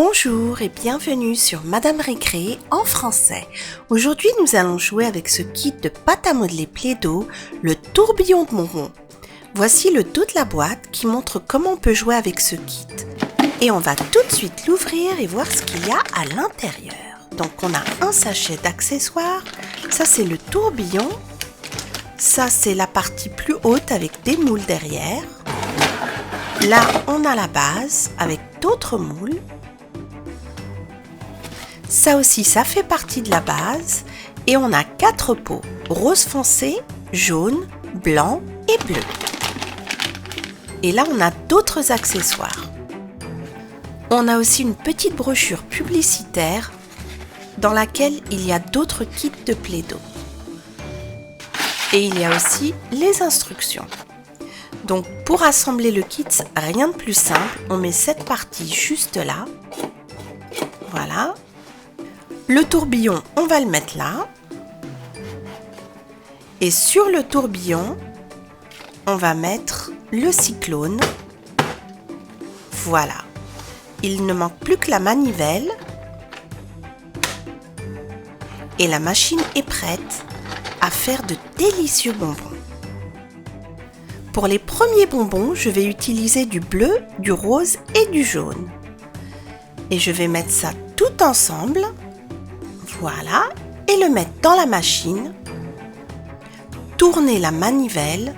Bonjour et bienvenue sur Madame Récré en français. Aujourd'hui, nous allons jouer avec ce kit de pâte à modeler Play-Doh, le tourbillon de bonbons. Voici le dos de la boîte qui montre comment on peut jouer avec ce kit. Et on va tout de suite l'ouvrir et voir ce qu'il y a à l'intérieur. Donc on a un sachet d'accessoires, ça c'est le tourbillon, ça c'est la partie plus haute avec des moules derrière. Là on a la base avec d'autres moules. Ça aussi, ça fait partie de la base et on a 4 pots, rose foncé, jaune, blanc et bleu. Et là, on a d'autres accessoires. On a aussi une petite brochure publicitaire dans laquelle il y a d'autres kits de Play-Doh. Et il y a aussi les instructions. Donc, pour assembler le kit, rien de plus simple, on met cette partie juste là. Voilà. Le tourbillon, on va le mettre là. Et sur le tourbillon, on va mettre le cyclone. Voilà. Il ne manque plus que la manivelle. Et la machine est prête à faire de délicieux bonbons. Pour les premiers bonbons, je vais utiliser du bleu, du rose et du jaune. Et je vais mettre ça tout ensemble. Voilà, et le mettre dans la machine, tourner la manivelle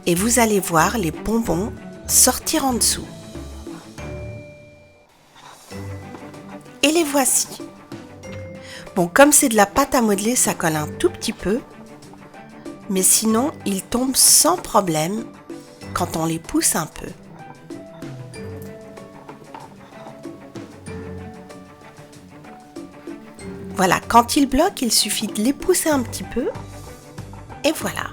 et vous allez voir les bonbons sortir en dessous. Et les voici. Bon, comme c'est de la pâte à modeler, ça colle un tout petit peu, mais sinon, ils tombent sans problème quand on les pousse un peu. Voilà, quand ils bloquent, il suffit de les pousser un petit peu. Et voilà.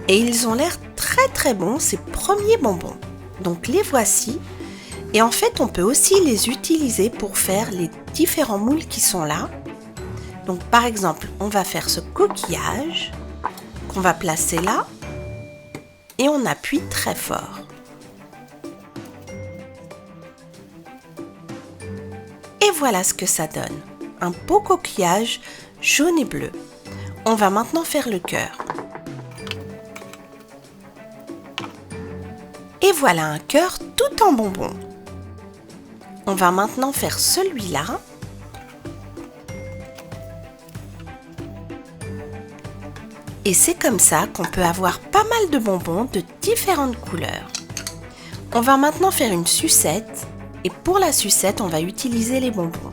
Et ils ont l'air très bons, ces premiers bonbons. Donc les voici. Et en fait, on peut aussi les utiliser pour faire les différents moules qui sont là. Donc par exemple, on va faire ce coquillage qu'on va placer là et on appuie très fort. Et voilà ce que ça donne. Un beau coquillage jaune et bleu. On va maintenant faire le cœur. Et voilà un cœur tout en bonbons. On va maintenant faire celui-là. Et c'est comme ça qu'on peut avoir pas mal de bonbons de différentes couleurs. On va maintenant faire une sucette et pour la sucette, on va utiliser les bonbons.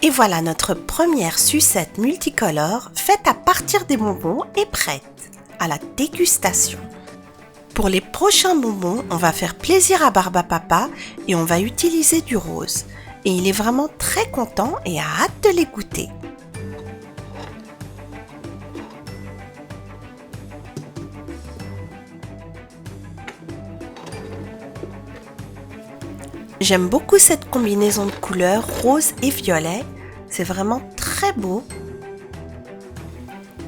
Et voilà, notre première sucette multicolore faite à partir des bonbons est prête à la dégustation. Pour les prochains bonbons, on va faire plaisir à Barbapapa et on va utiliser du rose. Et il est vraiment très content et a hâte de les goûter. J'aime beaucoup cette combinaison de couleurs rose et violet, c'est vraiment très beau.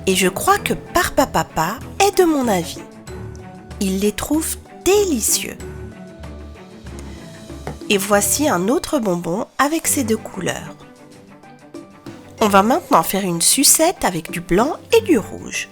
Et je crois que Barbapapa est de mon avis. Il les trouve délicieux. Et voici un autre bonbon avec ces deux couleurs. On va maintenant faire une sucette avec du blanc et du rouge.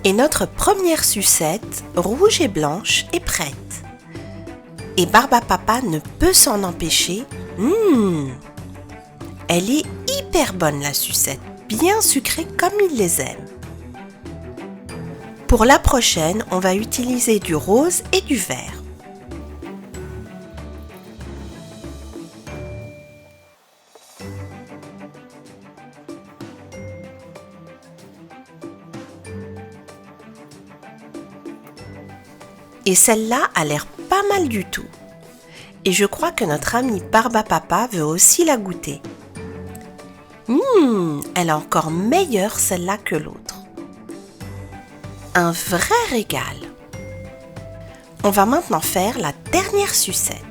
Et notre première sucette, rouge et blanche, est prête. Et Barbapapa ne peut s'en empêcher. Elle est hyper bonne la sucette, bien sucrée comme ils les aiment. Pour la prochaine, on va utiliser du rose et du vert. Et celle-là a l'air pas mal du tout. Et je crois que notre ami Barbapapa veut aussi la goûter. Elle est encore meilleure celle-là que l'autre. Un vrai régal. On va maintenant faire la dernière sucette.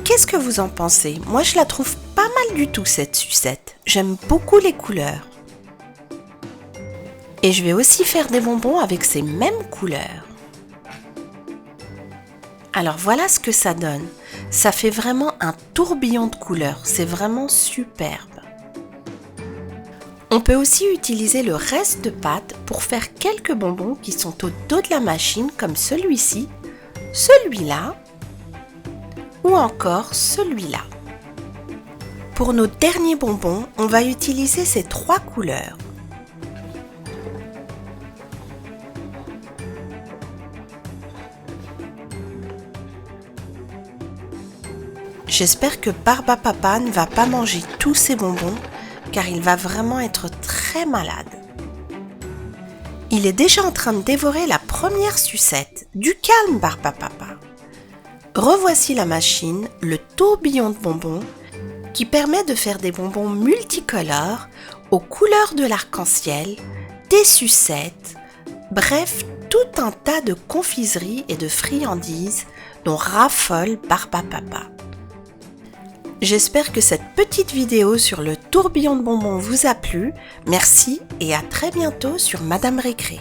Qu'est-ce que vous en pensez? Moi, je la trouve pas mal du tout, cette sucette. J'aime beaucoup les couleurs. Et je vais aussi faire des bonbons avec ces mêmes couleurs. Alors voilà ce que ça donne. Ça fait vraiment un tourbillon de couleurs. C'est vraiment superbe. On peut aussi utiliser le reste de pâte pour faire quelques bonbons qui sont au dos de la machine, comme celui-ci, celui-là, ou encore celui-là. Pour nos derniers bonbons, on va utiliser ces 3 couleurs. J'espère que Barbapapa ne va pas manger tous ces bonbons car il va vraiment être très malade. Il est déjà en train de dévorer la première sucette. Du calme, Barbapapa. Revoici la machine, le tourbillon de bonbons, qui permet de faire des bonbons multicolores aux couleurs de l'arc-en-ciel, des sucettes, bref, tout un tas de confiseries et de friandises dont raffole Barbapapa. J'espère que cette petite vidéo sur le tourbillon de bonbons vous a plu. Merci et à très bientôt sur Madame Récré.